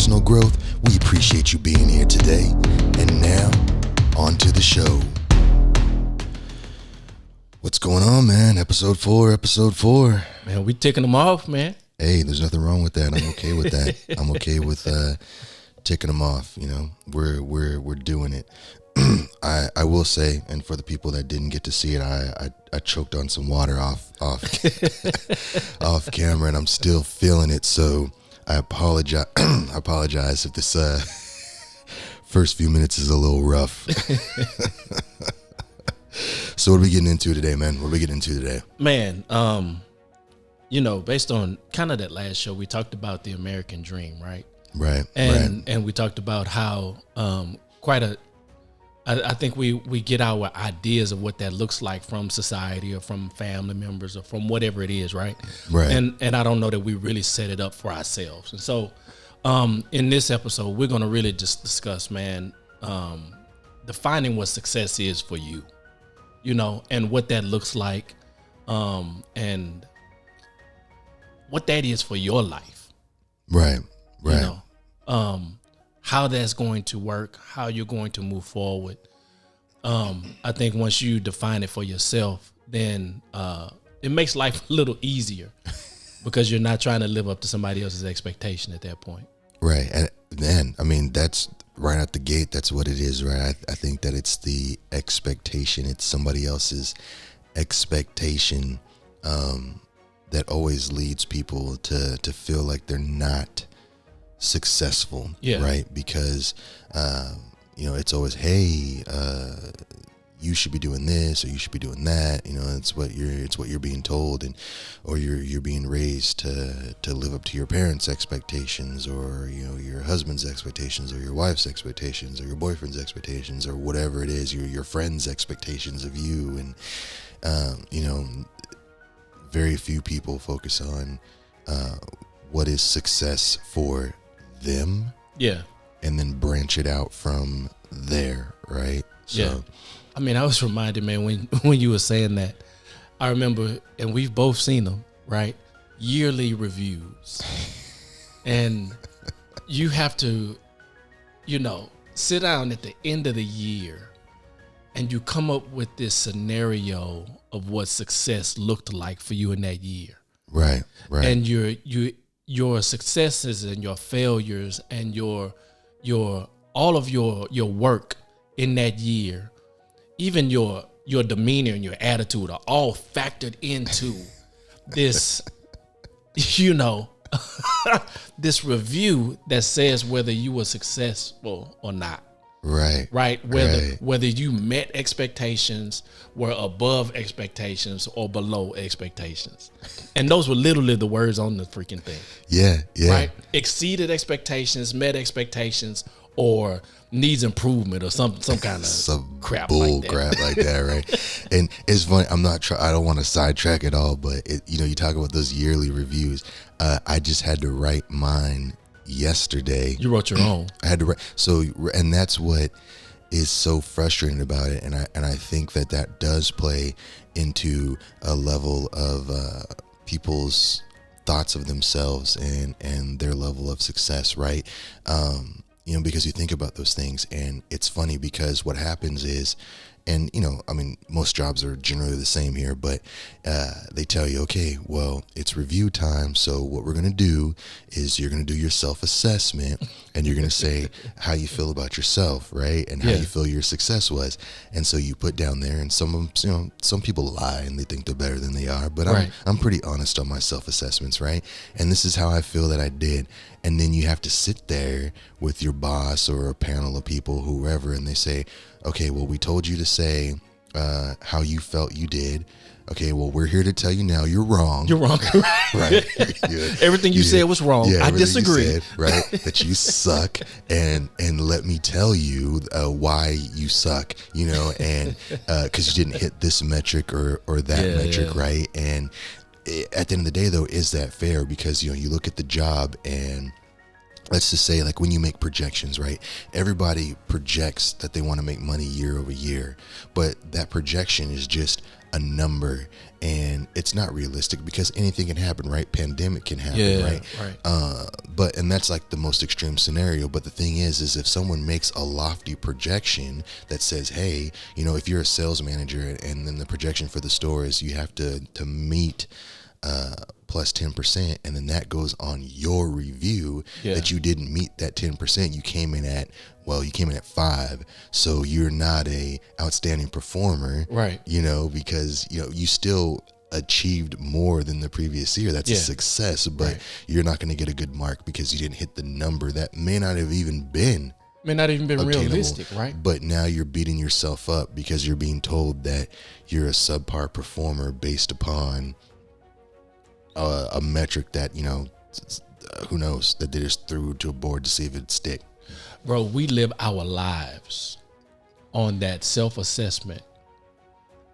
personal growth, we appreciate you being here today. And now, on to the show. What's going on, man? Episode 4. Man, we ticking them off, man. Hey, there's nothing wrong with that. I'm okay with that. I'm okay with ticking them off. You know, we're doing it. I will say, and for the people that didn't get to see it, I choked on some water off off camera, and I'm still feeling it. So I apologize. I apologize if this first few minutes is a little rough. So what are we getting into today, man? What are we getting into today? Man, you know, based on kind of that last show, we talked about the American dream, right? Right. And we talked about how I think we get our ideas of what that looks like from society or from family members or from whatever it is, right? Right. And I don't know that we really set it up for ourselves. And so in this episode, we're going to really just discuss, man, defining what success is for you, you know, and what that looks like, and what that is for your life. Right. You know, how that's going to work, how you're going to move forward. I think once you define it for yourself, then it makes life a little easier because you're not trying to live up to somebody else's expectation at that point. Right. And then, I mean, that's right out the gate. That's what it is, right? I think that it's the expectation. It's somebody else's expectation that always leads people to feel like they're not successful, right? Because you know, it's always, hey, you should be doing this or you should be doing that. You know, it's what you're being told, and or you're being raised to live up to your parents' expectations, or you know, your husband's expectations, or your wife's expectations, or your boyfriend's expectations, or whatever it is, your friends' expectations of you. And you know, very few people focus on what is success for them, and then branch it out from there, right? So I mean, I was reminded, man, when you were saying that, I remember, and we've both seen them, right? Yearly reviews. And you have to, you know, sit down at the end of the year and you come up with this scenario of what success looked like for you in that year. Right. And your successes and your failures and your all of your work in that year, even your demeanor and your attitude are all factored into this, you know, this review that says whether you were successful or not. Right. Whether you met expectations, were above expectations, or below expectations. And those were literally the words on the freaking thing. Yeah. Right? Exceeded expectations, met expectations, or needs improvement, or some kind of some crap bull like that. crap like that, right? And it's funny. I don't want to sidetrack at all, but you know, you talk about those yearly reviews. I just had to write mine yesterday. You wrote your own. I had to write. So, and that's what is so frustrating about it. And I think that does play into a level of people's thoughts of themselves and their level of success, right? You know, because you think about those things, and it's funny because what happens is, and you know, I mean, most jobs are generally the same here, but they tell you, okay, well, it's review time. So what we're going to do is you're going to do your self-assessment, and you're going to say how you feel about yourself, right? And how you feel your success was. And so you put down there, and some of them, you know, some people lie and they think they're better than they are, but I'm pretty honest on my self-assessments, right? And this is how I feel that I did. And then you have to sit there with your boss or a panel of people, whoever, and they say, okay, well, we told you to say how you felt you did. Okay, well, we're here to tell you now you're wrong. You're wrong. Right. Yeah. Everything you said was wrong. I disagree. You said, right? That you suck, and let me tell you why you suck, you know, and because you didn't hit this metric or that metric, right? And at the end of the day, though, is that fair? Because, you know, you look at the job and let's just say, like, when you make projections, right? Everybody projects that they want to make money year over year, but that projection is just a number, and it's not realistic because anything can happen, right? Pandemic can happen, right? And that's like the most extreme scenario. But the thing is if someone makes a lofty projection that says, hey, you know, if you're a sales manager and then the projection for the store is you have to meet plus 10%, and then that goes on your review that you didn't meet that 10%. You came in at 5, so you're not a outstanding performer, right? You know, because you know you still achieved more than the previous year. That's a success, but you're not going to get a good mark because you didn't hit the number that may not have even been realistic, right? But now you're beating yourself up because you're being told that you're a subpar performer based upon a metric that, you know, who knows, that they just threw to a board to see if it'd stick. Bro, we live our lives on that self-assessment,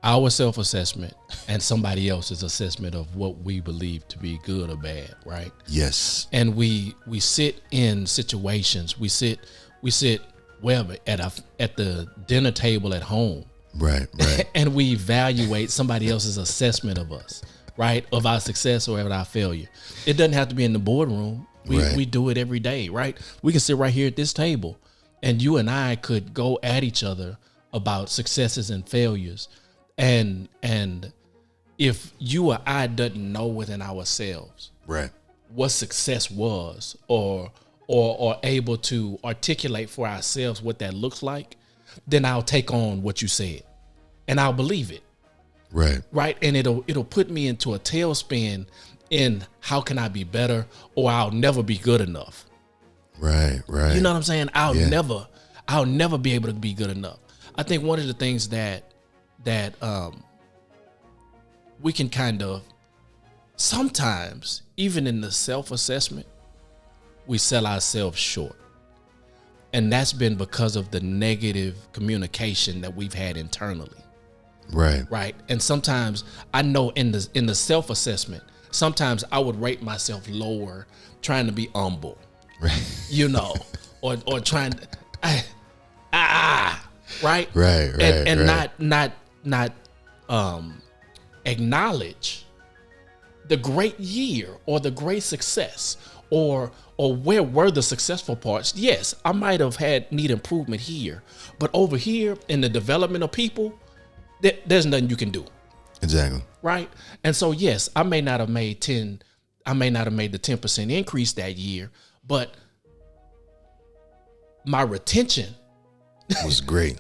our self-assessment, and somebody else's assessment of what we believe to be good or bad, right? Yes. And we sit in situations, we sit wherever, at the dinner table at home. Right. And we evaluate somebody else's assessment of us, right? Of our success or of our failure. It doesn't have to be in the boardroom. We do it every day, right? We can sit right here at this table and you and I could go at each other about successes and failures. And if you or I doesn't know within ourselves what success was or able to articulate for ourselves what that looks like, then I'll take on what you said and I'll believe it. Right. And it'll put me into a tailspin in how can I be better, or I'll never be good enough. Right. You know what I'm saying? I'll never be able to be good enough. I think one of the things that we can kind of sometimes, even in the self-assessment, we sell ourselves short. And that's been because of the negative communication that we've had internally. Right. And sometimes I know in the self-assessment, sometimes I would rate myself lower trying to be humble. You know, or trying to right? And not acknowledge the great year or the great success or where were the successful parts. Yes, I might have need improvement here, but over here in the development of people, there's nothing you can do. Exactly. Right. And so, yes, I may not have made the 10% increase that year, but my retention was great.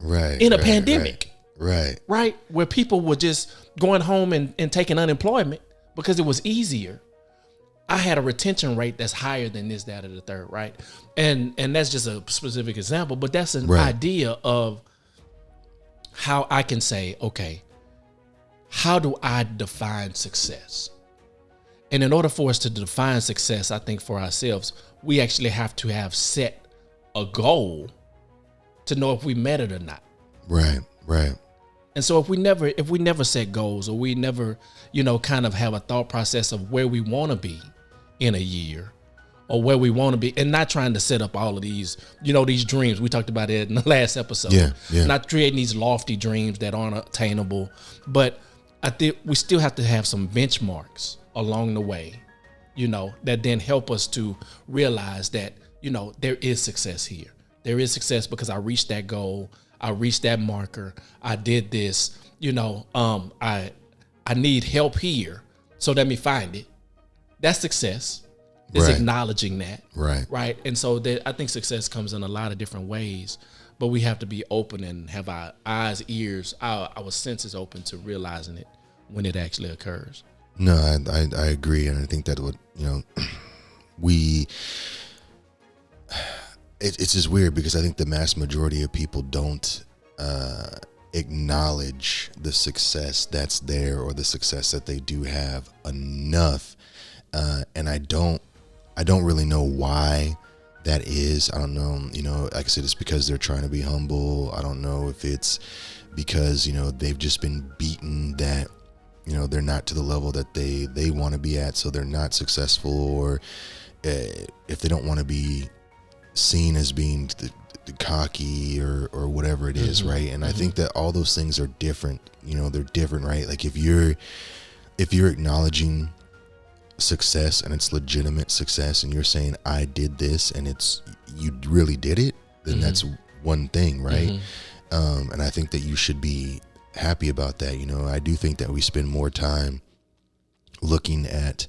Right. In a pandemic. Right. Where people were just going home and taking unemployment because it was easier. I had a retention rate that's higher than this, that, or the third. Right. And that's just a specific example, but that's an idea of how I can say, okay, how do I define success? And in order for us to define success, I think for ourselves, we actually have to have set a goal to know if we met it or not. Right. And so if we never set goals, or we never, kind of have a thought process of where we want to be in a year, or where we want to be, and not trying to set up all of these, these dreams. We talked about it in the last episode. Yeah. Not creating these lofty dreams that aren't attainable. But I think we still have to have some benchmarks along the way, that then help us to realize that, there is success here. There is success because I reached that goal. I reached that marker. I did this, I need help here. So let me find it. That's success. Is acknowledging that. Right. And so I think success comes in a lot of different ways, but we have to be open and have our eyes, ears, our senses open to realizing it when it actually occurs. No, I agree. And I think that would, it's just weird because I think the mass majority of people don't acknowledge the success that's there or the success that they do have enough. And I don't really know why that is. I don't know, like I said, it's because they're trying to be humble. I don't know if it's because, they've just been beaten that, they're not to the level that they want to be at, so they're not successful, or if they don't want to be seen as being the cocky or whatever it is, right? And I think that all those things are different. You know, they're different, right? Like if you're acknowledging success and it's legitimate success, and you're saying I did this and it's you really did it, then that's one thing, right? And I think that you should be happy about that. You know, I do think that we spend more time looking at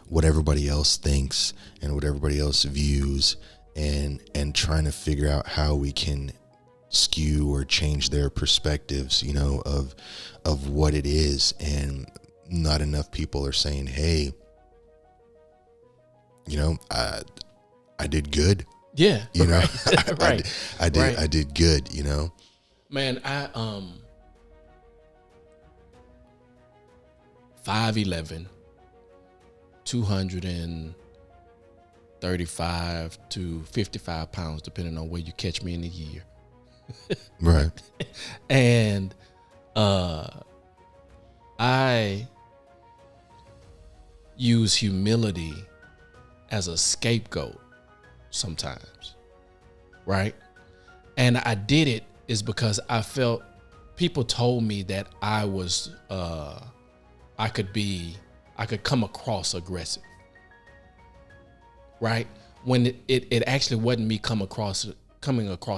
what everybody else thinks and what everybody else views, and trying to figure out how we can skew or change their perspectives, you know, of what it is. And not enough people are saying, hey, you know, I did good. Yeah. You know, Right. I did good, you know. Man, I 5'11", 235 to 55 pounds, depending on where you catch me in the year. Right. And I use humility as a scapegoat sometimes, right? And I did it is because I felt people told me that I was I could come across aggressive, right? When it actually wasn't me coming across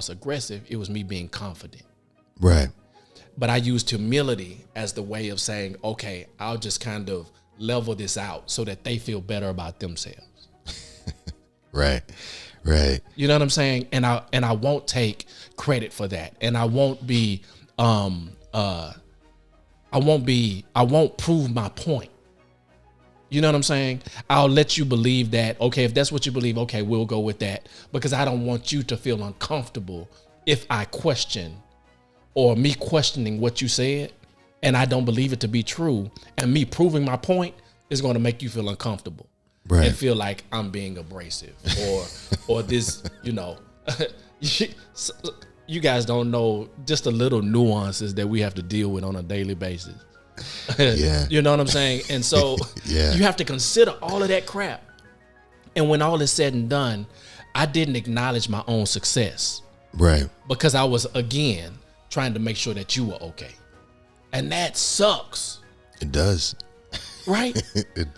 aggressive, it was me being confident. Right. But I used humility as the way of saying, okay, I'll just kind of level this out so that they feel better about themselves. Right. Right. You know what I'm saying? And I won't take credit for that. And I won't prove my point. You know what I'm saying? I'll let you believe that, okay, if that's what you believe, okay, we'll go with that. Because I don't want you to feel uncomfortable if I question, or me questioning what you said and I don't believe it to be true, and me proving my point is going to make you feel uncomfortable. Right. And feel like I'm being abrasive or this, you know. You guys don't know just the little nuances that we have to deal with on a daily basis. Yeah. You know what I'm saying? And so Yeah. you have to consider all of that crap. And when all is said and done, I didn't acknowledge my own success. Right. Because I was, again, trying to make sure that you were okay. And that sucks. It does. Right?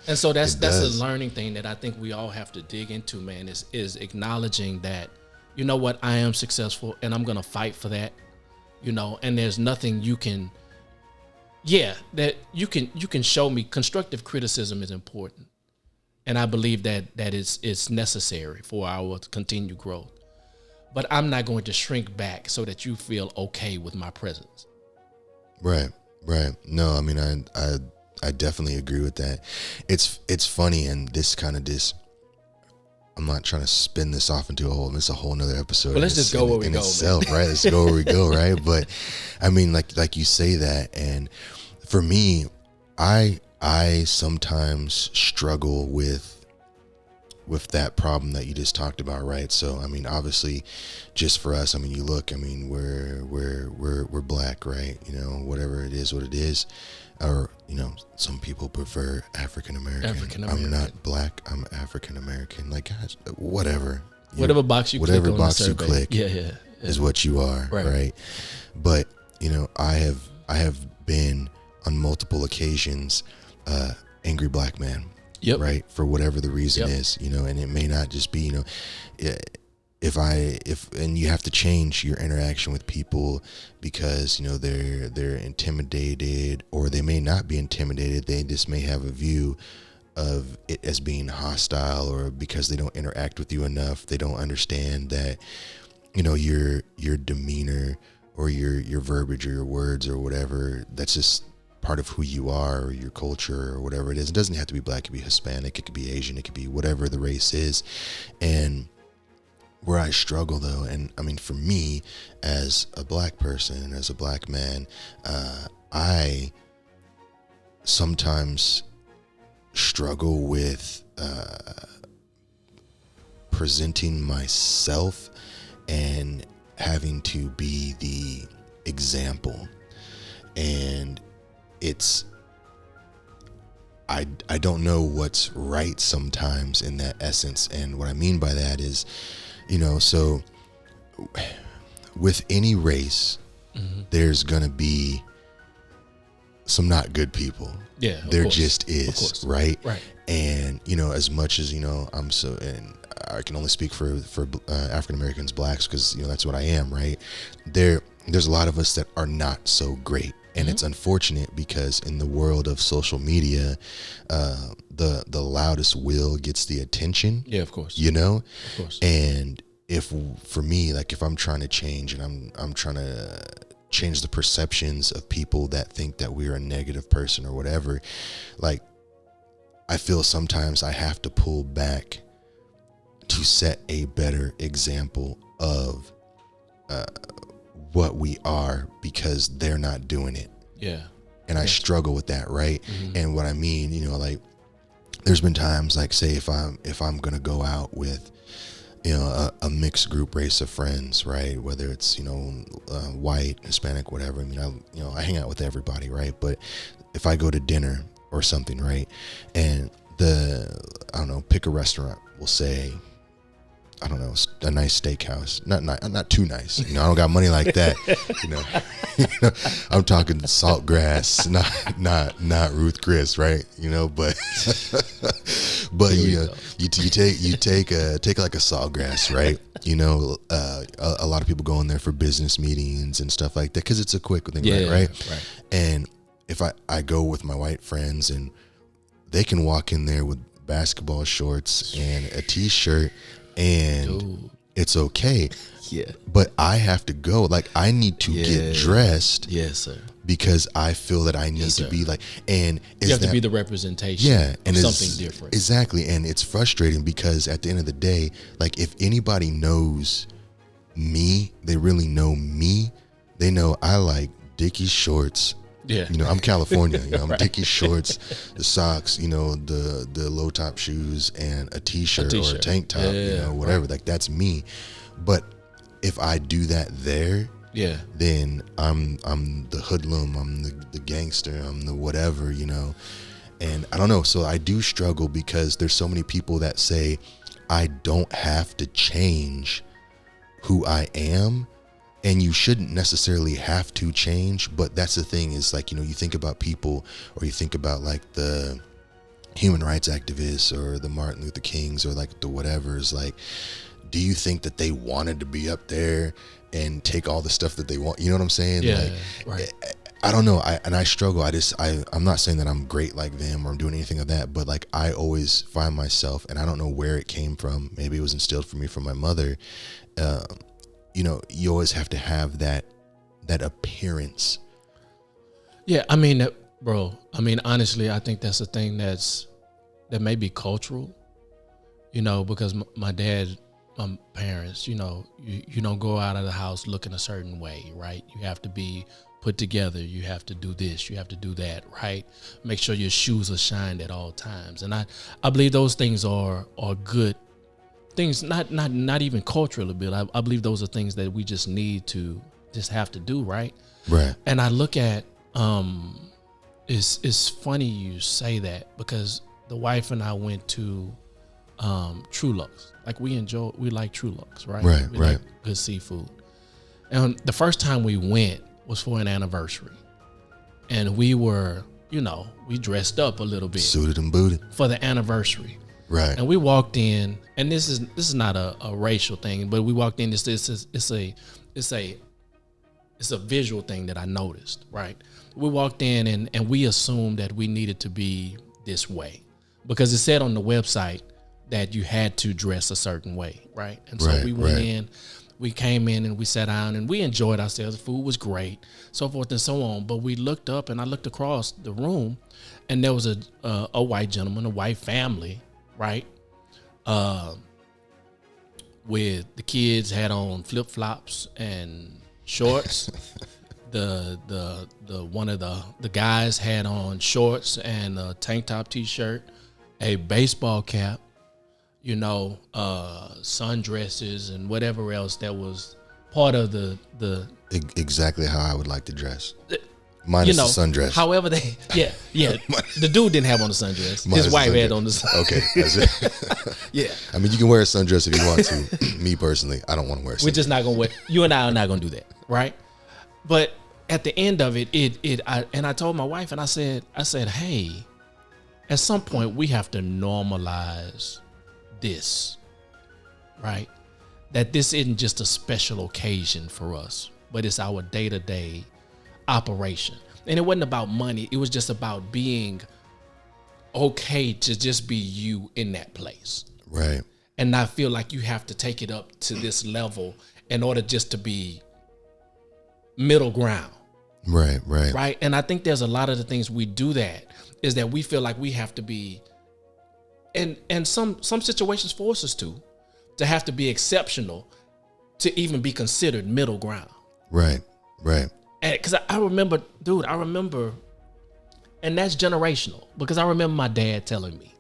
And so that's does. a learning thing that I think we all have to dig into, man, is acknowledging that, you know what, I am successful and I'm going to fight for that, you know, and there's nothing you can, that you can show me. Constructive criticism is important. And I believe that it's necessary for our continued growth. But I'm not going to shrink back so that you feel okay with my presence. Right. Right. No, I mean, I definitely agree with that. It's funny, and this kind of I'm not trying to spin this off into it's a whole nother episode. But let's just go where we go, itself, right? Let's go where we go, right? But I mean, like you say that, and for me, I sometimes struggle with that problem that you just talked about, right? So I mean, obviously, just for us, I mean, you look, I mean, we're black, right? You know, whatever it is, what it is. Or, you know, some people prefer African American. I'm not black, I'm African American. Like, gosh, whatever. Whatever box you click on the survey. click yeah. is what you are, right? But, you know, I have been on multiple occasions angry black man. Yep. Right? For whatever the reason is, you know, and it may not just be, you know, and you have to change your interaction with people because, you know, they're intimidated, or they may not be intimidated. They just may have a view of it as being hostile, or because they don't interact with you enough, they don't understand that, you know, your demeanor or your verbiage or your words or whatever, that's just part of who you are, or your culture, or whatever it is. It doesn't have to be black. It could be Hispanic, it could be Asian, it could be whatever the race is. And where I struggle, though, and I mean, for me as a black person, as a black man, I sometimes struggle with presenting myself and having to be the example. And I don't know what's right sometimes in that essence. And what I mean by that is, so with any race, there's gonna be some not good people. Yeah, there just is, right? Right. And as much as I'm so, and I can only speak for African Americans, blacks, because that's what I am, right? There's a lot of us that are not so great, and it's unfortunate because in the world of social media, the loudest will gets the attention. Yeah, of course. Of course. And if for me, like if I'm trying to change and I'm trying to change the perceptions of people that think that we're a negative person or whatever, like I feel sometimes I have to pull back to set a better example of what we are, because they're not doing it. Yeah. And I struggle with that, right? And what I mean, like there's been times, like say if I'm gonna go out with a mixed group race of friends, right? Whether it's white, Hispanic, whatever. I mean, I hang out with everybody, right? But if I go to dinner or something, right, and I don't know, pick a restaurant, we'll say, I don't know, a nice steakhouse, not too nice. I don't got money like that. I'm talking Saltgrass, not Ruth Chris, right? But you take like a Saltgrass, right? A lot of people go in there for business meetings and stuff like that because it's a quick thing, right? And if I go with my white friends and they can walk in there with basketball shorts and a t-shirt and it's okay. Yeah. But I have to go. Like I need to get dressed. Yes, sir. Because I feel that I need to be like, and you have to be the representation. And of something different. Exactly. And it's frustrating because at the end of the day, like if anybody knows me, they really know me. They know I like Dickies shorts. Yeah. I'm California. I'm right. Dickies shorts, the socks, the low top shoes and a t-shirt or a tank top, whatever. Right. Like that's me. But if I do that there, then I'm the hoodlum, I'm the gangster, I'm the whatever, And I don't know. So I do struggle because there's so many people that say I don't have to change who I am. And you shouldn't necessarily have to change, but that's the thing is like, you think about people or you think about like the human rights activists or the Martin Luther Kings or like the whatevers, like, do you think that they wanted to be up there and take all the stuff that they want? You know what I'm saying? Yeah, like, right. I don't know. I struggle. I'm not saying that I'm great like them or I'm doing anything of that, but like I always find myself, and I don't know where it came from. Maybe it was instilled for me from my mother. You always have to have that appearance. Yeah, I mean, bro. I mean, honestly, I think that's a thing that may be cultural. Because my dad, my parents, you don't go out of the house looking a certain way, right? You have to be put together. You have to do this. You have to do that, right? Make sure your shoes are shined at all times. And I believe those things are good things, not even culturally built. I believe those are things that we just need to just have to do, right? Right. And I look at it's funny you say that because the wife and I went to True Lux. Like we like True Lux, right? Right, we right. Like good seafood. And the first time we went was for an anniversary. And we were, we dressed up a little bit. Suited and booted. For the anniversary. Right. And we walked in, and this is not a racial thing, but we walked in. It's a visual thing that I noticed. Right. We walked in, and we assumed that we needed to be this way because it said on the website that you had to dress a certain way. Right. And so we went in. We came in and we sat down and we enjoyed ourselves. The food was great, so forth and so on. But we looked up and I looked across the room, and there was a white gentleman, a white family. Right, with the kids had on flip flops and shorts. the one of the guys had on shorts and a tank top t-shirt, a baseball cap, sundresses and whatever else that was part of the exactly how I would like to dress. Minus the sundress. However they, yeah. The dude didn't have on the sundress. Minus His wife the had on the sundress. Okay. That's it. Yeah. I mean, you can wear a sundress if you want to. Me personally, I don't want to wear a sundress. We're just not going to wear, you and I are not going to do that. Right. But at the end of it, I told my wife and I said, hey, at some point we have to normalize this, right? That this isn't just a special occasion for us, but it's our day-to-day operation. And it wasn't about money. It was just about being okay to just be you in that place. Right. And not feel like you have to take it up to this level in order just to be middle ground. Right. Right. And I think there's a lot of the things we do that is that we feel like we have to be, and some situations force us to have to be exceptional to even be considered middle ground. Right. Because I remember, and that's generational, because I remember my dad telling me,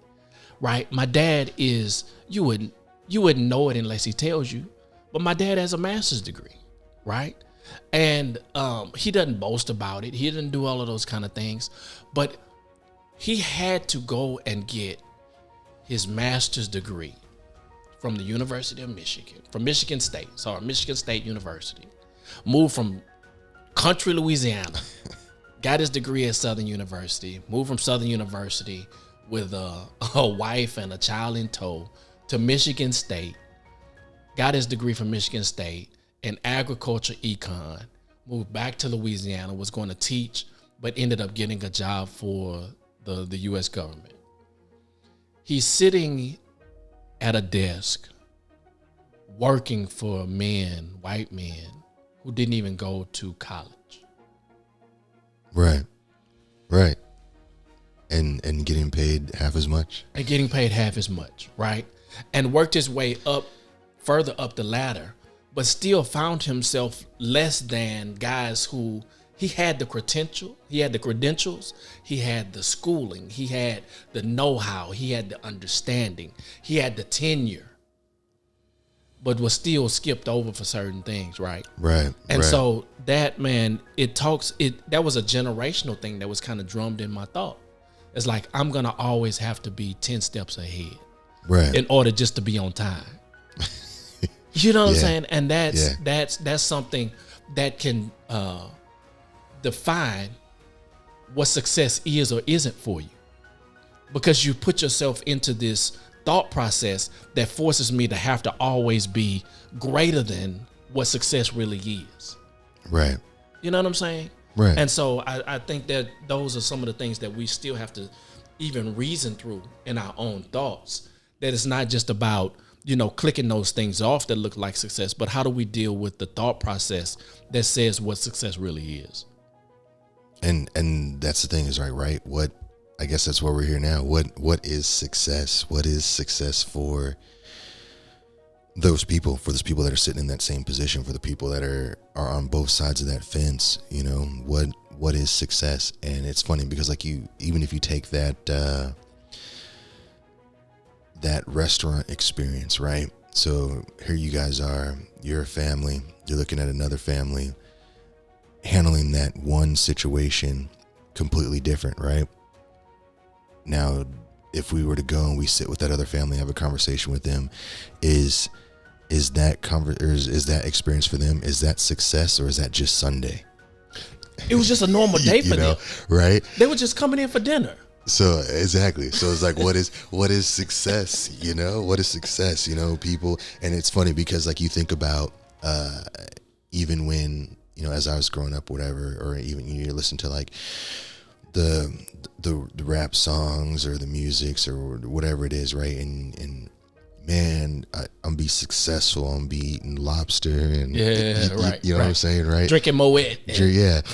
right? My dad is, you wouldn't know it unless he tells you, but my dad has a master's degree, right? And he doesn't boast about it. He didn't do all of those kind of things, but he had to go and get his master's degree from the University of Michigan, from Michigan State University, moved from country Louisiana, got his degree at Southern University, moved from Southern University with a wife and a child in tow to Michigan State, got his degree from Michigan State in agriculture econ, moved back to Louisiana, was going to teach, but ended up getting a job for the U.S. government. He's sitting at a desk working for white men, who didn't even go to college. Right. And getting paid half as much. Right? And worked his way further up the ladder, but still found himself less than guys who he had the credentials, he had the schooling, he had the know-how, he had the understanding, he had the tenure, but was still skipped over for certain things, right? Right. And so that, man, that was a generational thing that was kind of drummed in my thought. It's like, I'm going to always have to be 10 steps ahead, right, in order just to be on time. You know what I'm saying? And that's something that can define what success is or isn't for you, because you put yourself into this thought process that forces me to have to always be greater than what success really is. Right. You know what I'm saying? Right. And so I think that those are some of the things that we still have to even reason through in our own thoughts, that it's not just about, clicking those things off that look like success, but how do we deal with the thought process that says what success really is? And that's the thing is, right? What, I guess that's why we're here now. What is success? What is success for those people that are sitting in that same position, for the people that are on both sides of that fence? What is success? And it's funny because, like, even if you take that restaurant experience, right? So here you guys are, you're a family, you're looking at another family handling that one situation completely different, right? Now, if we were to go and we sit with that other family, have a conversation with them, is that experience for them, is that success, or is that just Sunday? It was just a normal day for them, right? They were just coming in for dinner. So exactly. So it's like, what is success? What is success? People, and it's funny because, like, you think about even when, as I was growing up, whatever, or even you listen to like the rap songs or the musics or whatever it is, right? And man, I'm be successful. I'm be eating lobster and right. You know what I'm saying, right? Drinking Moet.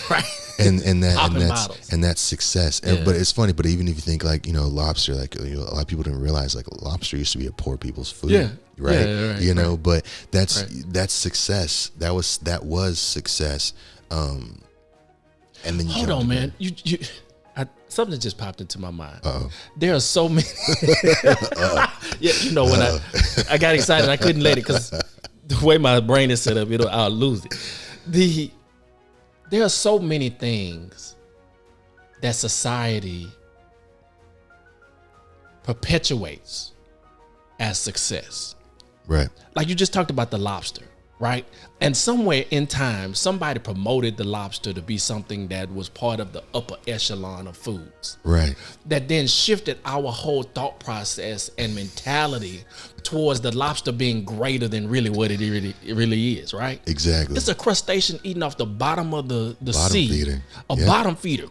Right. And that's success. Yeah. But it's funny. But even if you think like, lobster, like, a lot of people didn't realize like lobster used to be a poor people's food. Yeah. Right. Yeah, right. But that's success. That was success. And then you hold on, man. You something just popped into my mind. Uh-oh. There are so many. Yeah, when I got excited, I couldn't let it, because the way my brain is set up, I'll lose it. There are so many things that society perpetuates as success. Right. Like you just talked about the lobster, right? And somewhere in time, somebody promoted the lobster to be something that was part of the upper echelon of foods. Right. That then shifted our whole thought process and mentality towards the lobster being greater than really what it really is, right? Exactly. It's a crustacean eating off the bottom of the Bottom sea. feeder. A Yeah. bottom feeder,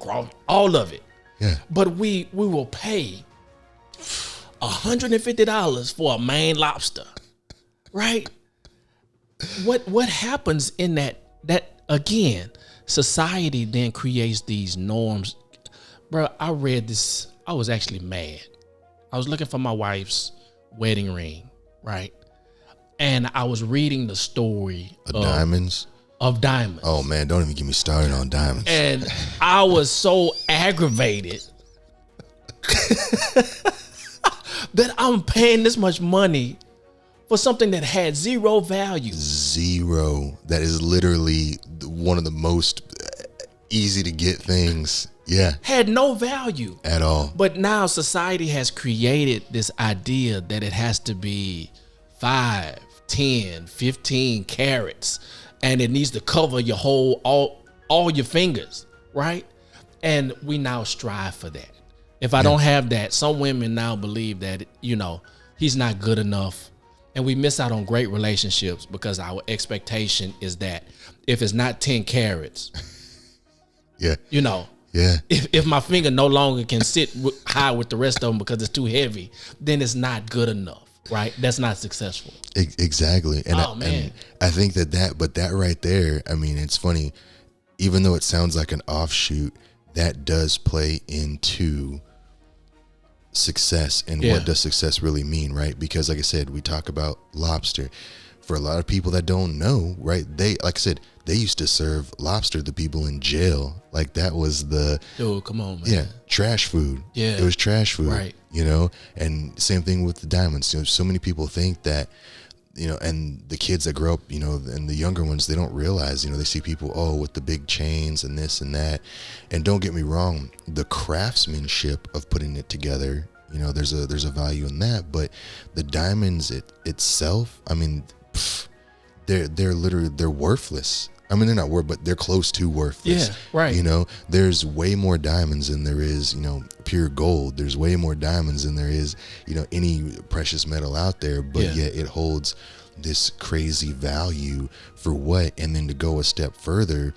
all of it. Yeah. But we will pay $150 for a Maine lobster, right? What happens in that again? Society then creates these norms. Bro, I read this. I was actually mad. I was looking for my wife's wedding ring, right? And I was reading the story Diamonds. of diamonds. Oh man, don't even get me started on diamonds. And I was so aggravated that I'm paying this much money for something that had zero value. Zero. That is literally one of the most easy to get things. Yeah. Had no value At all. But now society has created this idea that it has to be 5, 10, 15 carats, and it needs to cover your whole all your fingers, right? And we now strive for that. If I don't have that, some women now believe that, he's not good enough. And we miss out on great relationships because our expectation is that if it's not 10 carats, Yeah. Yeah. if my finger no longer can sit high with the rest of them because it's too heavy, then it's not good enough, right? That's not successful. Exactly. And Man. I think but that right there, I mean, it's funny, even though it sounds like an offshoot, that does play into success and Yeah. what does success really mean, right? Because like I said, we talk about lobster. For a lot of people that don't know, right? Like I said, they used to serve lobster to people in jail. Like that was Dude, come on, man. yeah, trash food. Yeah. It was trash food. Right. And same thing with the diamonds. So many people think that, and the kids that grow up, and the younger ones, they don't realize, they see people, with the big chains and this and that. And don't get me wrong, the craftsmanship of putting it together, there's a value in that. But the diamonds itself, I mean, they're literally, they're worthless. I mean, they're not worth, but they're close to worthless. Yeah, right. There's way more diamonds than there is, pure gold. There's way more diamonds than there is, any precious metal out there. But yet it holds this crazy value for what? And then to go a step further,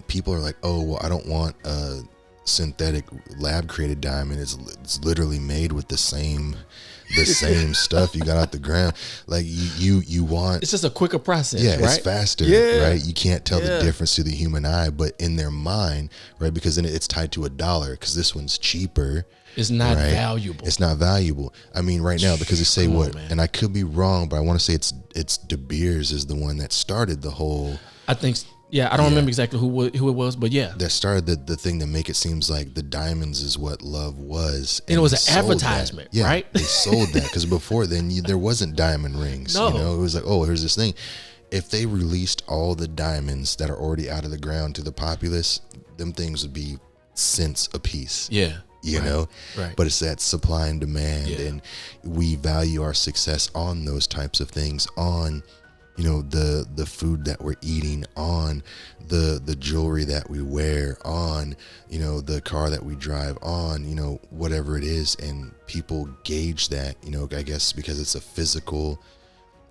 people are like, oh, well, I don't want a synthetic lab created diamond. It's literally made with the same stuff you got out the ground. Like you want, It's just a quicker process, yeah, right? it's faster, Yeah. right? You can't tell the difference to the human eye, but in their mind, right? Because then it's tied to $1 because this one's cheaper. It's not right? valuable. It's not valuable. I mean, right now, because they say Come on, what, man. and I could be wrong, but I want to say it's De Beers is the one that started the whole. I think, I don't remember exactly who it was, but yeah. That started the thing to make it seems like the diamonds is what love was. And it was they an sold that. advertisement, Yeah, right? They sold that because before then there wasn't diamond rings. No. It was like, oh, here's this thing. If they released all the diamonds that are already out of the ground to the populace, them things would be cents a piece. Yeah. Right. But it's that supply and demand, Yeah. and we value our success on those types of things, on the food that we're eating, on the jewelry that we wear, on the car that we drive, on whatever it is. And people gauge that, I guess because it's a physical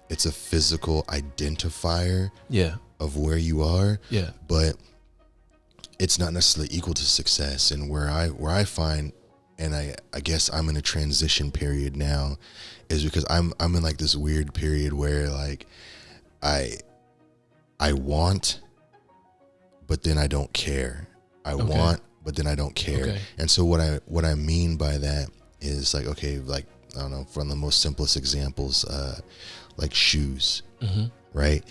identifier Yeah. of where you are. Yeah. But it's not necessarily equal to success. And where I find, and I guess I'm in a transition period now, is because I'm in like this weird period where like I want, but then I don't care. I want, but then I don't care. Okay. And so what I mean by that is like, okay, like, I don't know, from the most simplest examples, like shoes, right?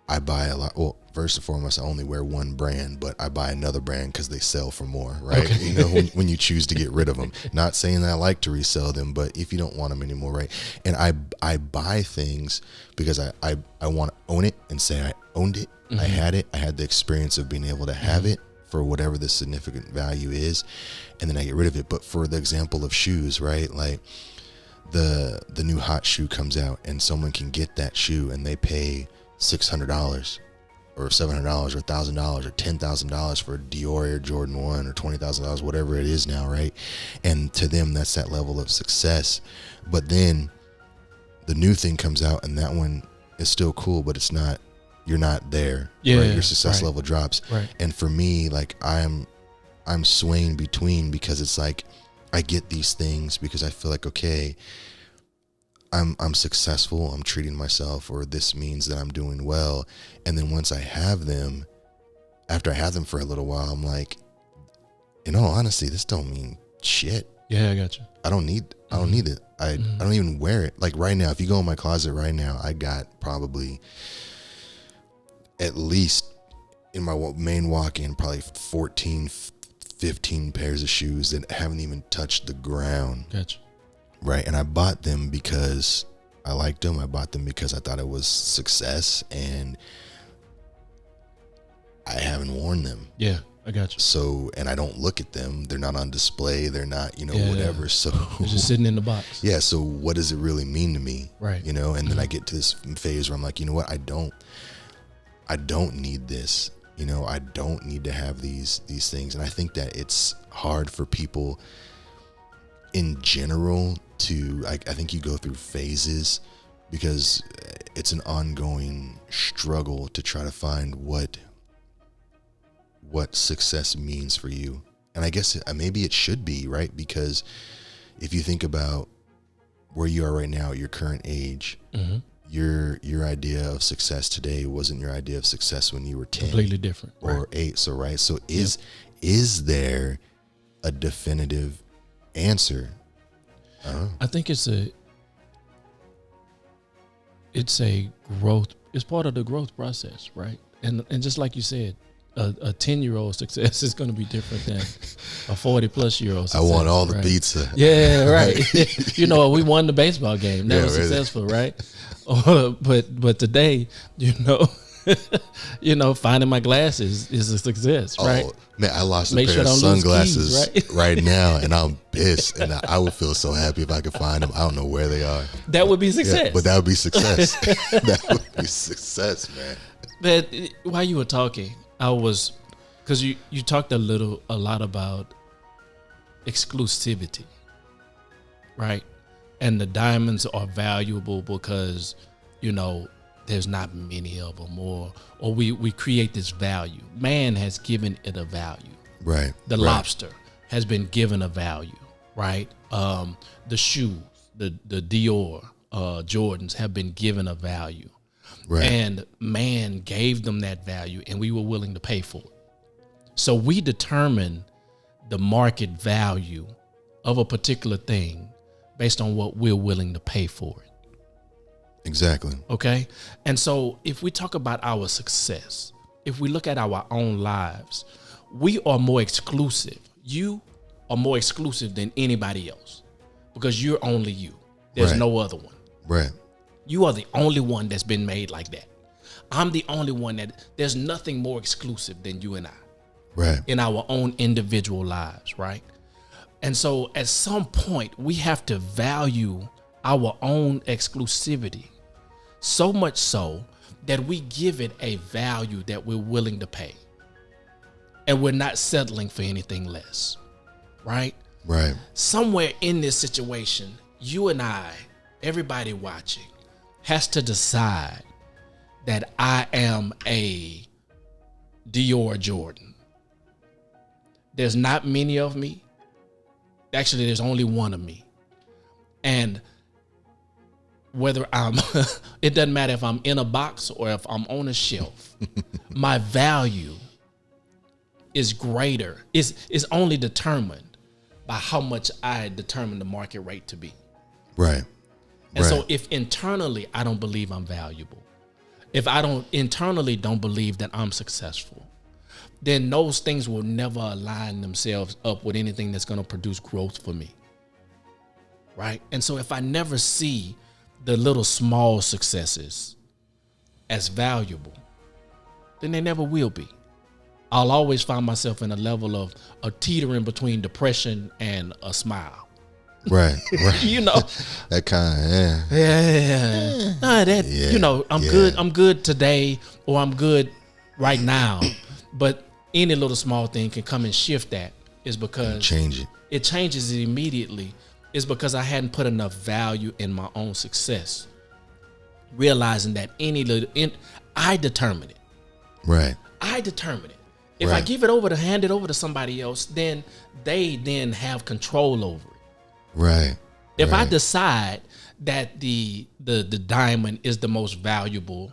I buy a lot. Well, first and foremost, I only wear one brand, but I buy another brand because they sell for more, right? Okay. When you choose to get rid of them. Not saying that I like to resell them, but if you don't want them anymore, right? And I buy things because I want to own it and say I owned it. I had it. I had the experience of being able to have it for whatever the significant value is, and then I get rid of it. But for the example of shoes, right? Like the new hot shoe comes out and someone can get that shoe and they pay $600 or $700 or $1,000 or $10,000 for a Dior Air Jordan 1 or $20,000, whatever it is now, right? And to them, that's that level of success. But then the new thing comes out and that one is still cool, but it's not, you're not there. Yeah, right? Your success right. level drops. Right. And for me, like I'm swaying between, because it's like I get these things because I feel like, okay, I'm successful, I'm treating myself, or this means that I'm doing well. And then once I have them, after I have them for a little while, I'm like, in all honesty, this don't mean shit. Yeah, I got you. I don't need it. I don't even wear it. Like right now, if you go in my closet right now, I got probably at least in my main walk-in, probably 14, 15 pairs of shoes that haven't even touched the ground. Gotcha. Right. And I bought them because I liked them. I bought them because I thought it was success, and I haven't worn them. Yeah, I got you. So, and I don't look at them. They're not on display. They're not, Yeah. whatever. So They're just sitting in the box. yeah. So what does it really mean to me? Right. And then I get to this phase where I'm like, you know what? I don't need this. I don't need to have these things. And I think that it's hard for people in general to, I think you go through phases, because it's an ongoing struggle to try to find what success means for you. And I guess maybe it should be, right? Because if you think about where you are right now at your current age, Mm-hmm. your idea of success today wasn't your idea of success when you were 10 Completely different. or Right. 8. So right. So is there a definitive answer? I don't know. I think it's a growth. It's part of the growth process, right? And just like you said, a 10-year-old success is going to be different than a 40-plus-year-old success. I want all the right? pizza. Yeah, right. We won the baseball game. That Yeah, was really. successful, right? But today, finding my glasses is a success, right? Oh man, I lost a Make pair sure of I don't lose sunglasses keys, right now, and I'm pissed. And I would feel so happy if I could find them. I don't know where they are. That would be success. Yeah, but that would be success. That would be success, man. But while you were talking, because you talked a lot about exclusivity, right? And the diamonds are valuable because, there's not many of them, or we create this value. Man has given it a value. Right. The right. lobster has been given a value, right? The shoes, the Dior Jordans have been given a value. Right. And man gave them that value, and we were willing to pay for it. So we determine the market value of a particular thing based on what we're willing to pay for it. Exactly. Okay? And so if we talk about our success, if we look at our own lives, we are more exclusive. You are more exclusive than anybody else because you're only you. There's Right. no other one. Right. You are the only one that's been made like that. I'm the only one there's nothing more exclusive than you and I Right. in our own individual lives, right? And so at some point, we have to value our own exclusivity so much so that we give it a value that we're willing to pay. And we're not settling for anything less, right? Right. Somewhere in this situation, you and I, everybody watching, has to decide that I am a Dior Jordan. There's not many of me. Actually, there's only one of me. And whether it doesn't matter if I'm in a box or if I'm on a shelf, my value is greater, is only determined by how much I determine the market rate to be. Right. And right. so if internally I don't believe I'm valuable, if I don't believe that I'm successful, then those things will never align themselves up with anything that's going to produce growth for me. Right? And so if I never see the little small successes as valuable, then they never will be. I'll always find myself in a level of a teetering between depression and a smile. Right. You know, That kind of, yeah. You know, I'm good today, or I'm good right now. But any little small thing can come and shift that. Is because change it. It changes it immediately. Is because I hadn't put enough value in my own success. Realizing that I determine it. Right. I determine it. If I give it over to hand it over to somebody else, then they then have control over it. Right. If I decide that the diamond is the most valuable,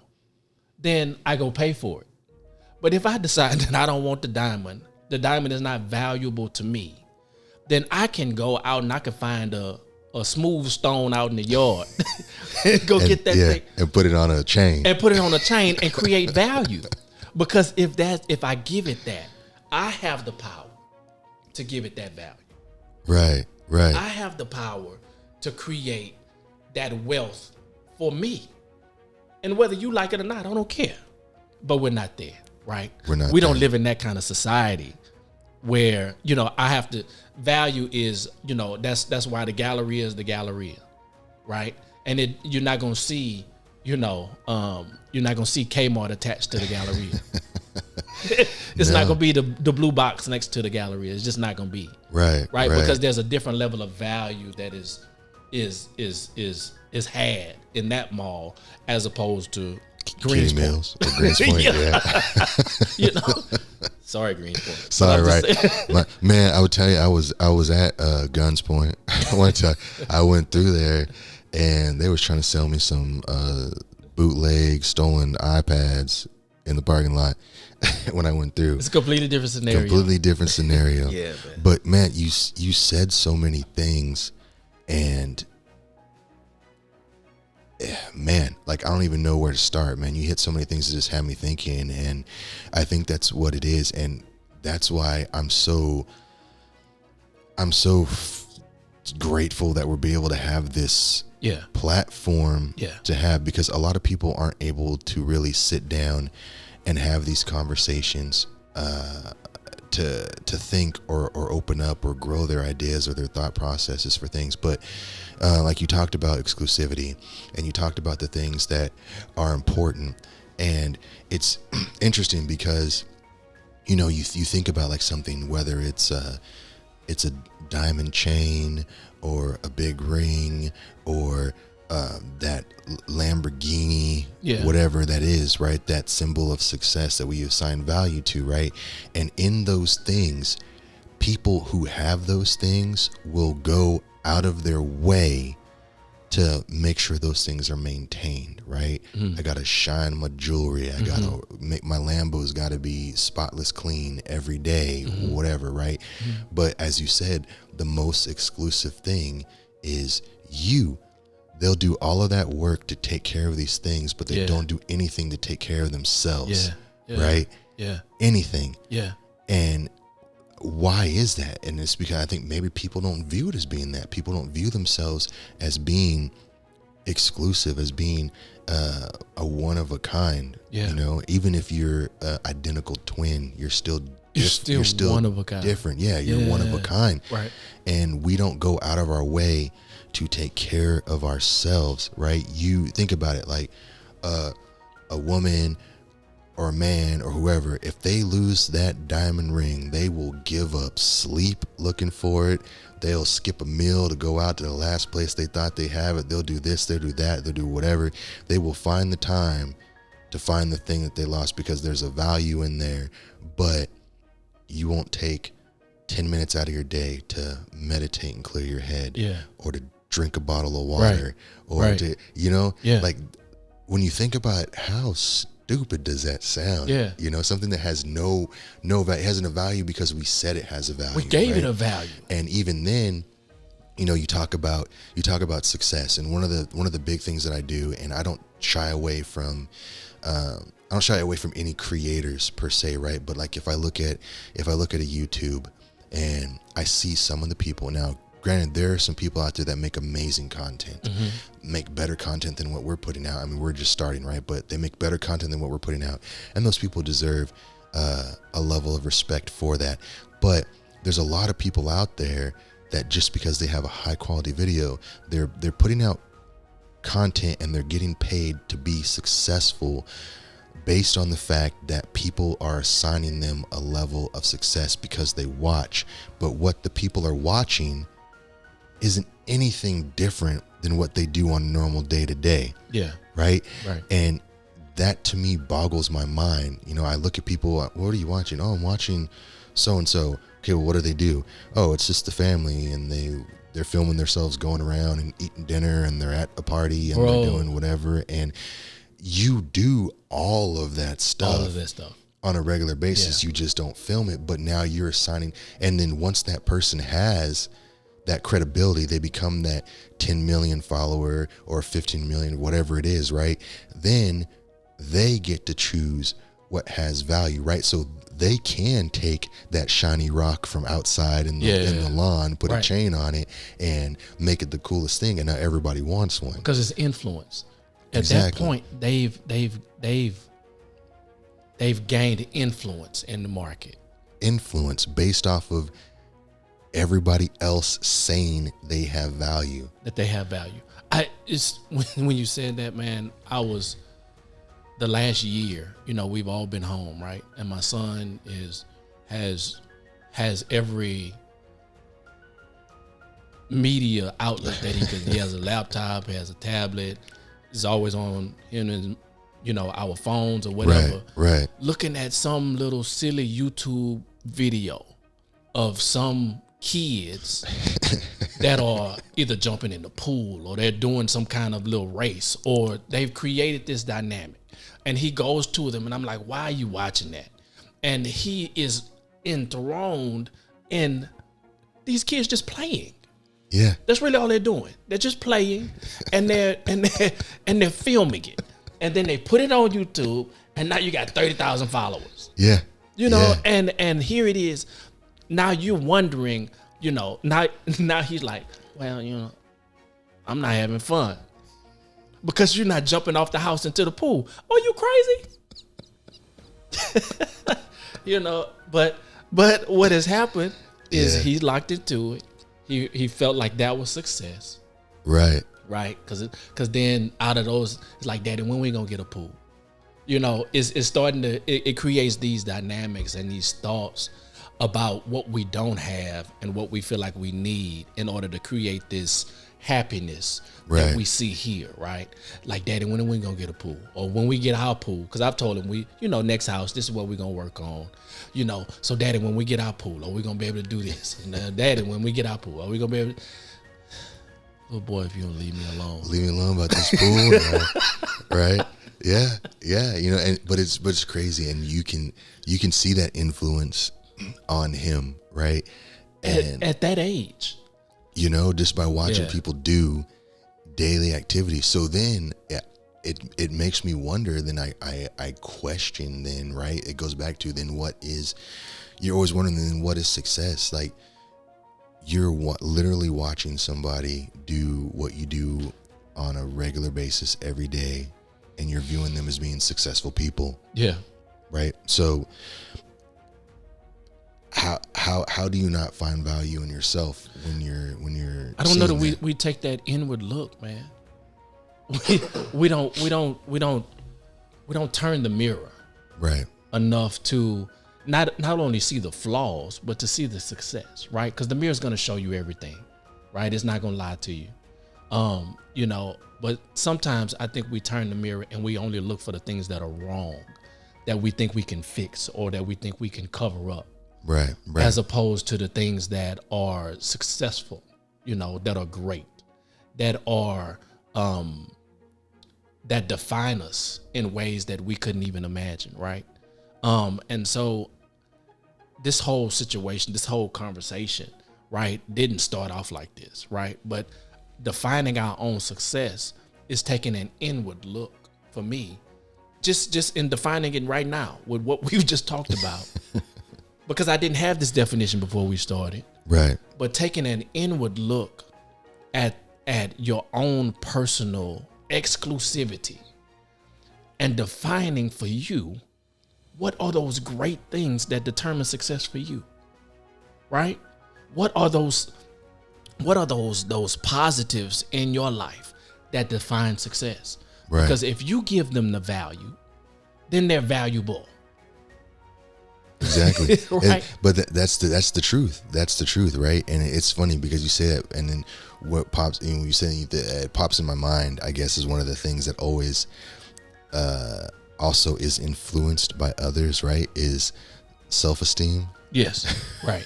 then I go pay for it. But if I decide that I don't want the diamond is not valuable to me, then I can go out and I can find a smooth stone out in the yard and get that thing and put it on a chain and create value. Because if I give it that, I have the power to give it that value. Right. I have the power to create that wealth for me. And whether you like it or not, I don't care. But we're not there, right? We don't live in that kind of society where, you know, I have to value is, you know, that's why the Galleria is the Galleria, right? And you're not going to see, you know, you're not going to see Kmart attached to the Galleria. It's not going to be the blue box next to the Galleria. It's just not going to be. Right. Because there's a different level of value that is had in that mall as opposed to Kitty Mills or Greens Point. You know. Sorry, Greens Point. Sorry, right. Man, I would tell you, I was at Guns Point one time. I went through there and they was trying to sell me some bootleg stolen iPads in the parking lot when I went through. It's a completely different scenario. Yeah, man. But man, you said so many things, and man, like I don't even know where to start, man. You hit so many things that just have me thinking, and I think that's what it is, and that's why I'm so grateful that we're be able to have this platform to have, because a lot of people aren't able to really sit down and have these conversations to think or open up or grow their ideas or their thought processes for things. But like you talked about exclusivity, and you talked about the things that are important, and it's interesting because, you know, you think about like something, whether it's a diamond chain or a big ring or that Lamborghini, whatever that is, right? That symbol of success that we assign value to, right? And in those things, people who have those things will go out of their way to make sure those things are maintained, right? I gotta shine my jewelry. I gotta make my Lambo's gotta be spotless clean every day, whatever, right? But as you said, the most exclusive thing is you. They'll do all of that work to take care of these things, but they don't do anything to take care of themselves, right? Anything. And why is that? And it's because I think maybe people don't view it as being that. People don't view themselves as being exclusive, as being a one of a kind. You know, even if you're identical twin, you're still one of a kind. Different. You're one of a kind. Right. And we don't go out of our way to take care of ourselves, right? You think about it, like a woman or a man or whoever, if they lose that diamond ring, they will give up sleep looking for it. They'll skip a meal to go out to the last place they thought they have it. They'll do this, they'll do that, they'll do whatever. They will find the time to find the thing that they lost because there's a value in there. But you won't take 10 minutes out of your day to meditate and clear your head, or to drink a bottle of water, or to, you know, like when you think about how stupid does that sound? You know, something that has no value. It has no value because we said it has a value. We gave it a value. And even then, you know, you talk about success, and one of the big things that I do, and I don't shy away from any creators per se, right? But like if I look at a YouTube and I see some of the people now, granted, there are some people out there that make amazing content, make better content than what we're putting out. I mean, we're just starting, right? But they make better content than what we're putting out. And those people deserve a level of respect for that. But there's a lot of people out there that just because they have a high quality video, they're putting out content and they're getting paid to be successful based on the fact that people are assigning them a level of success because they watch. But what the people are watching isn't anything different than what they do on normal day to day. Yeah. Right. Right. And that to me boggles my mind. You know, I look at people, what are you watching? Oh, I'm watching so and so. Okay, well, what do they do? Oh, it's just the family, and they're filming themselves going around and eating dinner, and they're at a party and they're doing whatever. And you do all of that stuff on a regular basis. You just don't film it, but now you're assigning. And then once that person has that credibility, they become that 10 million follower or 15 million, whatever it is, right? Then they get to choose what has value, right? So they can take that shiny rock from outside in the lawn, put a chain on it, and make it the coolest thing, and now everybody wants one because it's influence. At that point, they've gained influence in the market. Influence based off of everybody else saying they have value. That they have value. It's when you said that, man, I was. The last year, you know, we've all been home, right? And my son has every media outlet that he has a laptop, he has a tablet, he's always on him and, you know, our phones or whatever. Right. Looking at some little silly YouTube video of some kids that are either jumping in the pool or they're doing some kind of little race, or they've created this dynamic. And he goes to them, and I'm like, why are you watching that? And he is enthroned in these kids just playing. Yeah. That's really all they're doing. They're just playing, and they're filming it. And then they put it on YouTube, and now you got 30,000 followers. Yeah. You know, and here it is. Now you're wondering, you know, now he's like, well, you know, I'm not having fun. Because you're not jumping off the house into the pool. Oh, you crazy? You know, but what has happened is he's locked into it. He felt like that was success. Right. Right. Cause then out of those, it's like, Daddy, when we gonna get a pool? You know, it's starting to, it creates these dynamics and these thoughts about what we don't have and what we feel like we need in order to create this happiness that we see here, right? Like, Daddy, when are we gonna get a pool? Or when we get our pool? Because I've told him, next house, this is what we're gonna work on. You know, so Daddy, when we get our pool, are we gonna be able to do this? And Daddy, when we get our pool, are we gonna be able to? Little boy, if you don't leave me alone. Leave me alone about this pool, right? Yeah. You know, but it's crazy, and you can see that influence on him, right? And at that age. You know, just by watching people do daily activities. So then it makes me wonder, then I question then, right? It goes back to then you're always wondering then what is success? Like, you're literally watching somebody do what you do on a regular basis every day, and you're viewing them as being successful people. Yeah. Right. So how do you not find value in yourself when you're I don't know that we take that inward look, man. We don't turn the mirror right enough to not only see the flaws, but to see the success, right? Because the mirror is going to show you everything, right? It's not going to lie to you. You know, but sometimes I think we turn the mirror and we only look for the things that are wrong, that we think we can fix or that we think we can cover up. Right. As opposed to the things that are successful, you know, that are great, that are that define us in ways that we couldn't even imagine, right? And so this whole situation, this whole conversation, right, didn't start off like this, right? But defining our own success is taking an inward look for me, just in defining it right now with what we've just talked about. Because I didn't have this definition before we started. Right. But taking an inward look at your own personal exclusivity and defining for you what are those great things that determine success for you? Right? What are those positives in your life that define success? Right. Because if you give them the value, then they're valuable. Exactly. Right. But that's the truth. That's the truth, right? And it's funny because you say that, and then what pops, when you say that, it pops in my mind, I guess, is one of the things that always also is influenced by others, right? Is self-esteem. Yes. Right.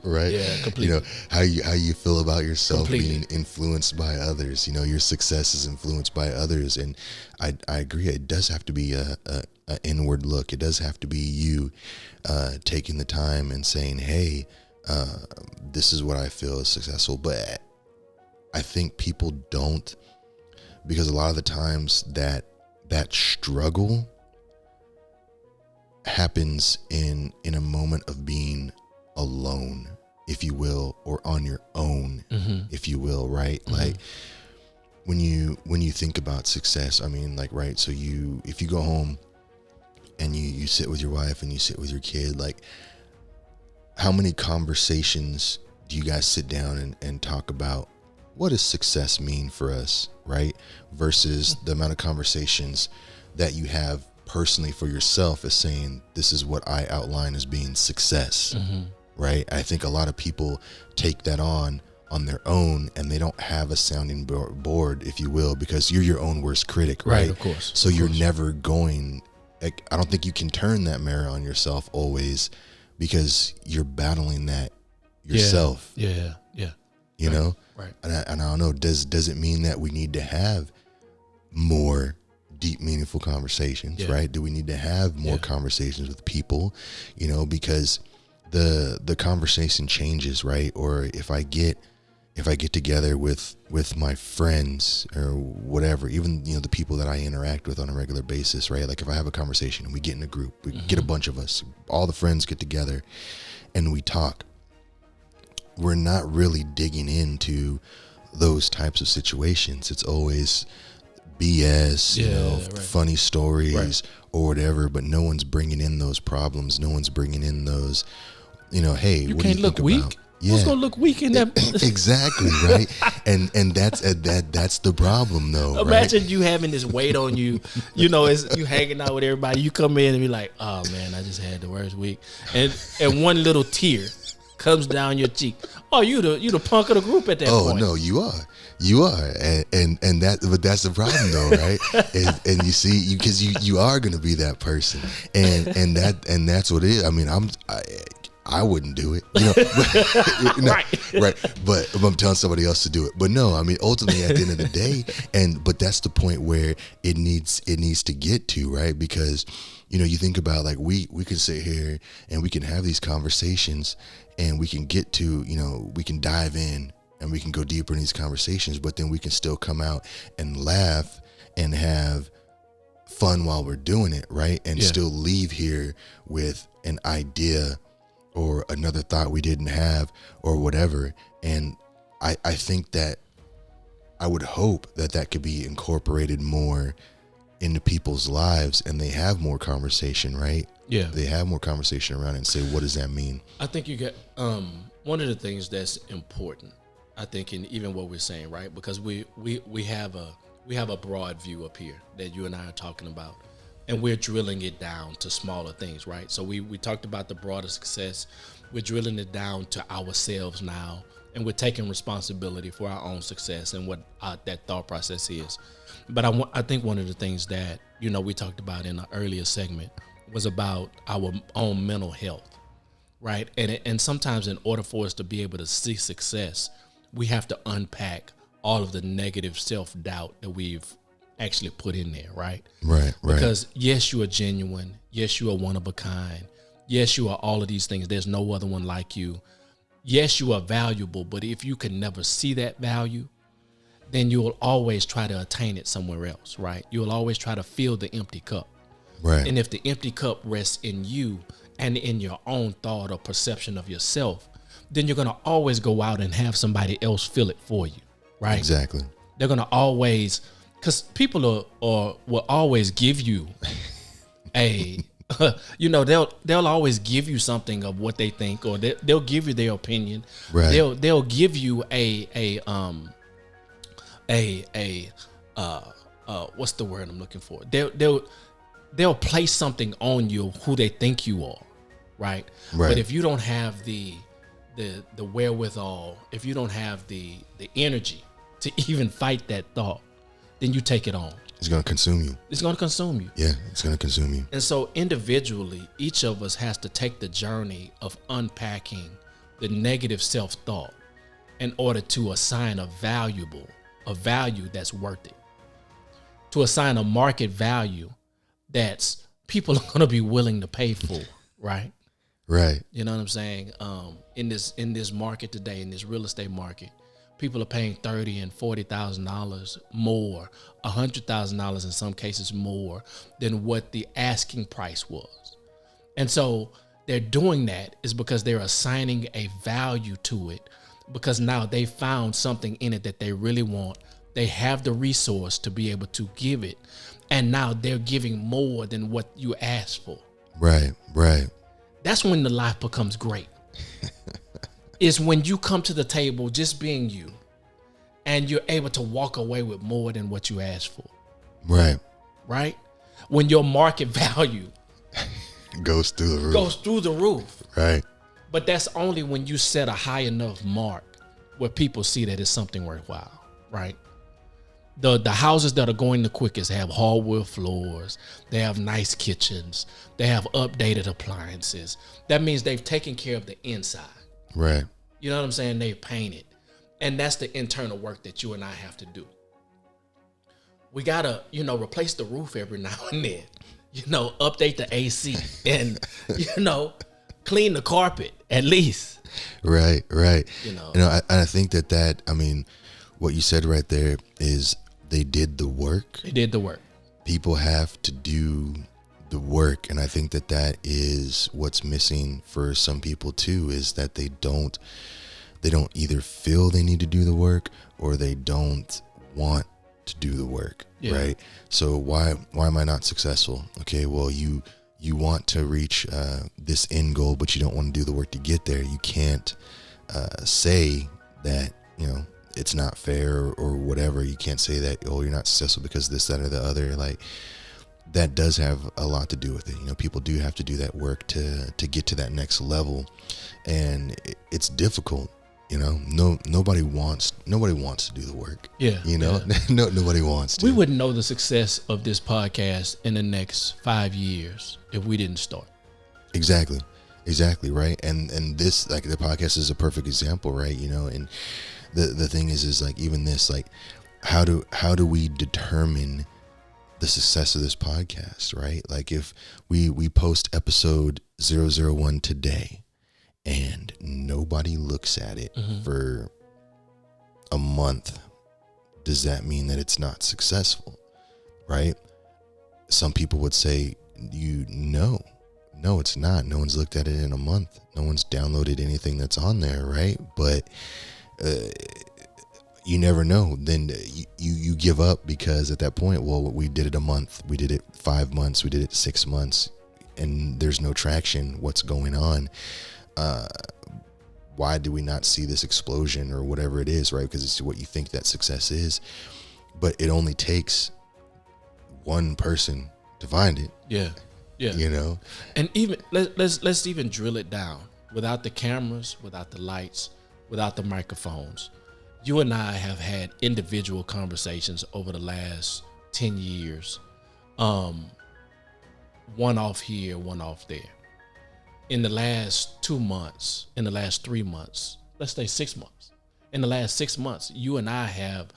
Right. Yeah, completely. You know, how you feel about yourself Completely. being influenced by others. You know, your success is influenced by others, and I agree. It does have to be a inward look. It does have to be you taking the time and saying, "Hey, this is what I feel is successful." But I think people don't, because a lot of the times that struggle happens in a moment of being alone, if you will, or on your own, if you will, right? Like when you think about success, I mean, like, right, so if you go home and you sit with your wife and you sit with your kid, like, how many conversations do you guys sit down and talk about what does success mean for us, right? Versus the amount of conversations that you have personally for yourself as saying, this is what I outline as being success. Right. I think a lot of people take that on their own, and they don't have a sounding board, if you will, because you're your own worst critic. Right. Of course. So you're never going, like, I don't think you can turn that mirror on yourself always, because you're battling that yourself. Yeah. You know? Right. And I don't know, does it mean that we need to have more deep, meaningful conversations, right? Do we need to have more conversations with people, you know, because the conversation changes, right? Or if I get together with my friends or whatever, even, you know, the people that I interact with on a regular basis, right? Like if I have a conversation and we get in a group, we get a bunch of us, all the friends get together and we talk, we're not really digging into those types of situations. It's always BS, you know, funny stories or whatever, but no one's bringing in those problems. No one's bringing in those, you know, hey, You what can't do you look think weak. about? Who's gonna look weak in that? Exactly, right. And that's the problem, though. Imagine you having this weight on you. You know, it's you hanging out with everybody. You come in and be like, "Oh man, I just had the worst week," and one little tear comes down your cheek. Oh, you the punk of the group at that point. Oh no, you are, and but that's the problem, though, right? and you see, because you are going to be that person, and that's what it is. I mean, I wouldn't do it, you know, right. But I'm telling somebody else to do it. But no, I mean, ultimately at the end of the day, but that's the point where it needs to get to, right? Because, you know, you think about, like, we can sit here and we can have these conversations and we can get to, you know, we can dive in and we can go deeper in these conversations, but then we can still come out and laugh and have fun while we're doing it, right? And still leave here with an idea or another thought we didn't have or whatever. And I think that I would hope that could be incorporated more into people's lives and they have more conversation, right? Yeah. They have more conversation around it and say, what does that mean? I think you get one of the things that's important, I think, in even what we're saying, right? Because we have a broad view up here that you and I are talking about. And we're drilling it down to smaller things, right? So we talked about the broader success. We're drilling it down to ourselves now, and we're taking responsibility for our own success and what that thought process is. But I think one of the things that, you know, we talked about in an earlier segment was about our own mental health, right? And sometimes in order for us to be able to see success, we have to unpack all of the negative self-doubt that we've actually put in there, right? Right. Because yes, you are genuine. Yes, you are one of a kind. Yes, you are all of these things. There's no other one like you. Yes, you are valuable, but if you can never see that value, then you will always try to attain it somewhere else, right? You will always try to fill the empty cup. Right. And if the empty cup rests in you and in your own thought or perception of yourself, then you're going to always go out and have somebody else fill it for you, right? Exactly. They're going to always, because people will always give you a you know, they'll always give you something of what they think, or they'll give you their opinion. Right. They'll give you what's the word I'm looking for? They'll place something on you who they think you are, right? But if you don't have the wherewithal, if you don't have the energy to even fight that thought, then you take it on. It's going to consume you. It's going to consume you. Yeah, it's going to consume you. And so individually, each of us has to take the journey of unpacking the negative self-thought in order to assign a value that's worth it. To assign a market value that's people are going to be willing to pay for, right? Right. You know what I'm saying? In this market today, in this real estate market, people are paying $30,000 and $40,000 more, $100,000 in some cases more than what the asking price was. And so they're doing that is because they're assigning a value to it, because now they found something in it that they really want. They have the resource to be able to give it. And now they're giving more than what you asked for. Right. That's when the life becomes great. Is when you come to the table just being you, and you're able to walk away with more than what you asked for. Right. Right? When your market value goes through the roof. Right. But that's only when you set a high enough mark where people see that it's something worthwhile, right? The houses that are going the quickest have hardwood floors. They have nice kitchens. They have updated appliances. That means they've taken care of the inside. Right. You know what I'm saying? They've painted. And that's the internal work that you and I have to do. We got to, replace the roof every now and then. Update the AC and, clean the carpet at least. Right. I think that what you said right there is they did the work. They did the work. People have to do the work. And I think that is what's missing for some people too, is that they don't either feel they need to do the work or they don't want to do the work. Yeah. Right. So why am I not successful? Okay. Well, you want to reach this end goal, but you don't want to do the work to get there. You can't say that, it's not fair or whatever. You can't say that, you're not successful because this, that, or the other. Like, that does have a lot to do with it. People do have to do that work to get to that next level. And it's difficult. Nobody wants to do the work. Yeah. Nobody wants to. We wouldn't know the success of this podcast in the next 5 years if we didn't start. Exactly. Right. And this, like, the podcast is a perfect example, right? And the thing is like, even this, like, how do we determine the success of this podcast, right? Like, if we post episode 001 today and nobody looks at it for a month, does that mean that it's not successful, right? Some people would say, no, it's not. No one's looked at it in a month. No one's downloaded anything that's on there, right? But you never know. Then you give up, because at that point, well, we did it a month, we did it 5 months, we did it 6 months, and there's no traction. What's going on? Why do we not see this explosion or whatever it is, right? Because it's what you think that success is, but it only takes one person to find it. Yeah. And even let's even drill it down. Without the cameras, without the lights, without the microphones, you and I have had individual conversations over the last 10 years, one off here, one off there. In the last 2 months, in the last 3 months, let's say 6 months. In the last 6 months, you and I have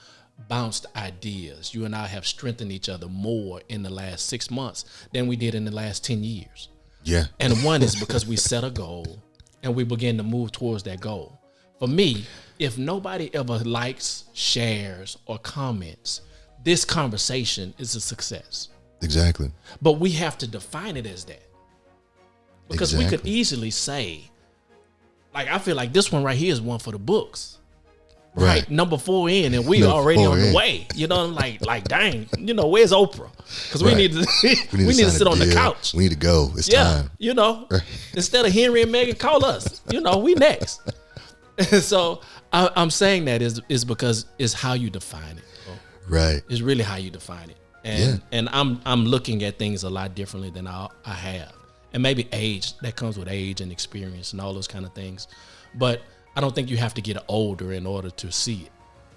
bounced ideas. You and I have strengthened each other more in the last 6 months than we did in the last 10 years. Yeah. And one is because we set a goal and we begin to move towards that goal. For me, if nobody ever likes, shares, or comments, this conversation is a success. Exactly. But we have to define it as that. Because we could easily say, like, I feel like this one right here is one for the books. right number 4 in, and we Number already 4 on in. the way. You know, like dang, you know, where's Oprah? Because we Right. need to we need to sign sit a on the deal. couch. We need to go. It's Yeah, time. you know, instead of Henry and Meghan, call us. You know, we next. So I'm saying that is because it's how you define it. Bro. Right. It's really how you define it. And I'm looking at things a lot differently than I have. And maybe age, that comes with age and experience and all those kind of things. But I don't think you have to get older in order to see it.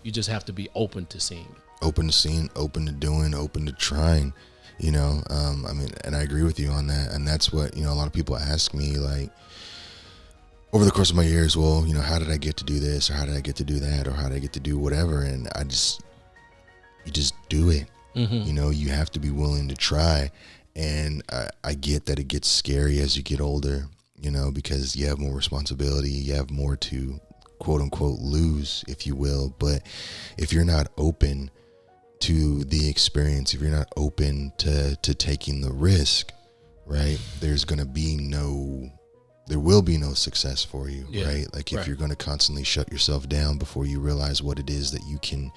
You just have to be open to seeing it. Open to seeing, open to doing, open to trying, you know. I mean, and I agree with you on that. And that's what, you know, a lot of people ask me, like, over the course of my years, well, you know, how did I get to do this, or how did I get to do that, or how did I get to do whatever? And you just do it. You know, you have to be willing to try. And I get that it gets scary as you get older, you know, because you have more responsibility, you have more to quote unquote lose, if you will. But if you're not open to the experience, if you're not open to taking the risk, right, there will be no success for you, right? Like if you're going to constantly shut yourself down before you realize what it is that you can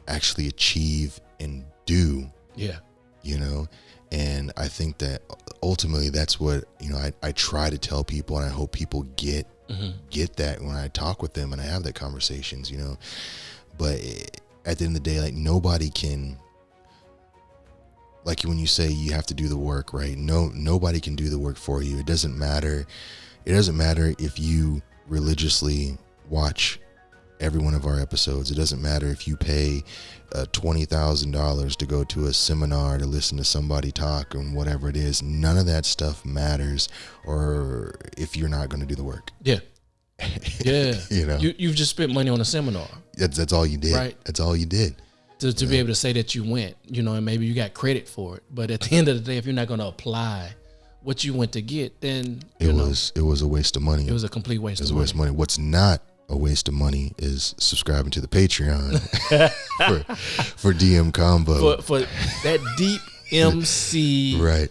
actually achieve and do, you know. And I think that ultimately that's what, you know, I try to tell people, and I hope people get that when I talk with them and I have that conversations, you know. But at the end of the day, like, nobody can, like when you say you have to do the work, right? Nobody can do the work for you. It doesn't matter. It doesn't matter if you religiously watch every one of our episodes. It doesn't matter if you pay $20,000 to go to a seminar to listen to somebody talk and whatever it is. None of that stuff matters, or if you're not going to do the work. Yeah. You know, you've just spent money on a seminar. That's all you did. Right. That's all you did. To be able to say that you went, you know, and maybe you got credit for it. But at the end of the day, if you're not going to apply what you went to get, then it was a waste of money. It was a complete waste of money. It was a waste of money. What's not a waste of money is subscribing to the Patreon for DM Combo. For that deep MC right.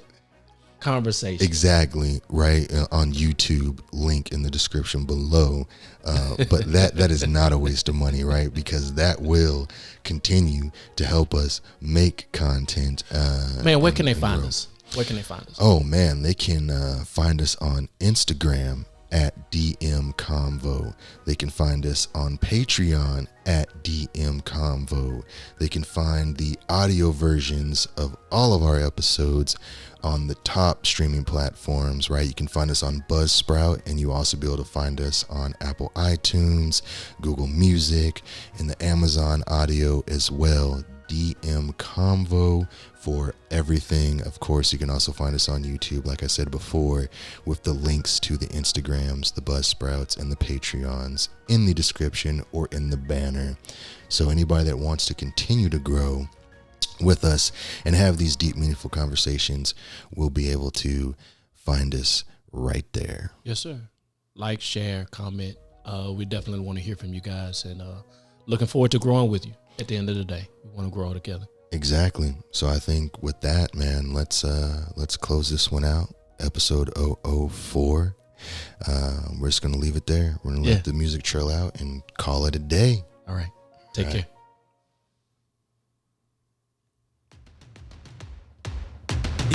conversation. Exactly, right, on YouTube, link in the description below. But that is not a waste of money, right? Because that will continue to help us make content. Man, where can they find us? Where can they find us? Oh man, they can find us on Instagram at DM Convo. They can find us on Patreon at DM Convo. They can find the audio versions of all of our episodes on the top streaming platforms, right? You can find us on Buzzsprout, and you also be able to find us on Apple iTunes, Google Music, and the Amazon Audio as well. DM Convo for everything. Of course, you can also find us on YouTube, like I said before, with the links to the Instagrams, the Buzzsprouts, and the Patreons in the description or in the banner. So anybody that wants to continue to grow with us and have these deep, meaningful conversations will be able to find us right there. Yes, sir. Like, share, comment. We definitely want to hear from you guys, and looking forward to growing with you. At the end of the day, we want to grow together. Exactly. So I think with that, man, let's close this one out. Episode 004. We're just gonna leave it there. We're gonna let the music trail out and call it a day. All right. Take care.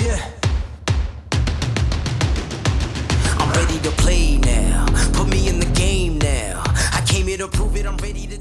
Yeah. I'm ready to play now. Put me in the game now. I came here to prove it. I'm ready to